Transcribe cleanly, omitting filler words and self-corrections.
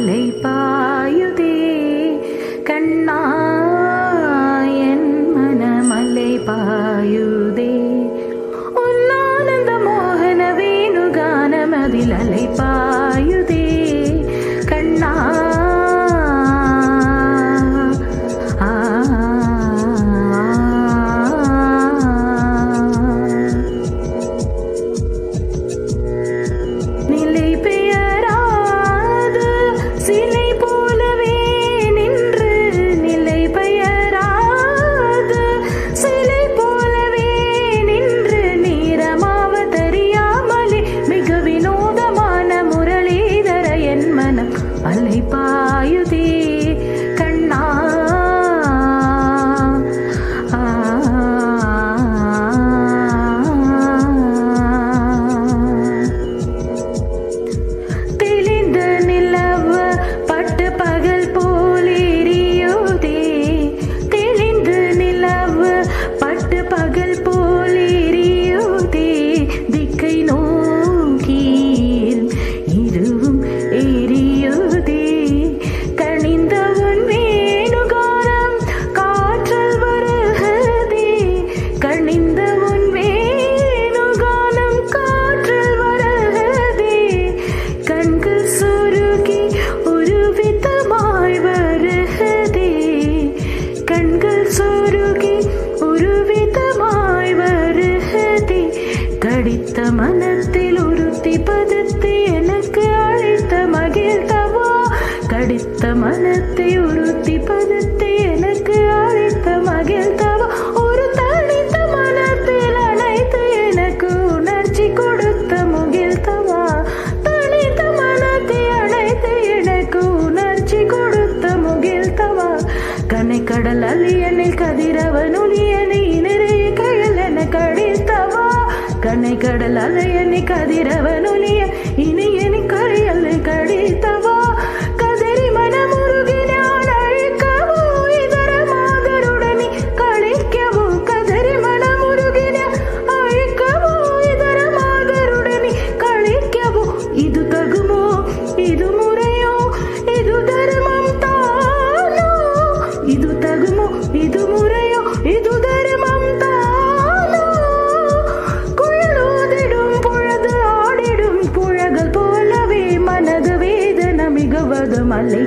அலை பாயுதே கண்ணா என் மனமலை பாயுதே உன்னானந்த மோகன வேணுகானமதில் அலை பாயுதே கண்ணா நிலை பெயராது சிலை போலவே நின்று நிலை பெயராது சிலை போலவே நின்று நீரமாவ தெரியாமலே மிக வினோதமான முரளிதர என் மனம் அலை பாயுதே கண்ணா கடித்த மனத்தில் உறுத்தி பதத்து எனக்கு அழைத்த மகிழ்ந்தவா கடித்த மனத்தை உறுத்தி பதத்து எனக்கு அழைத்த மகிழ்ந்தவா ஒரு தனித்த மனத்தில் அனைத்து எனக்கு உணர்ச்சி கொடுத்த முகிழ்த்தவா தனித்த மனத்தை அனைத்து எனக்கு உணர்ச்சி கொடுத்த முகிழ்த்தவா கனை கடல் அலியனில் கதிரவன் ஒளியனை நிறைய கயல் என கடித்தவா கனை கடல் அலையனி கதிரவன் ஒளிய இனியனி கரையல்லை கடித்தவா கதறி மனமுருகினான் அழைக்கவோ இதரமாகருடனி கழிக்கவோ கதறி மனமுருகின அழைக்கவோ இதரமாகருடனி கழிக்கவோ இது தகுமோ இது முறையோ இது தர்மம் தானோ இது தகுமோ இது முறையோ இது தர்மம் தானோ மலை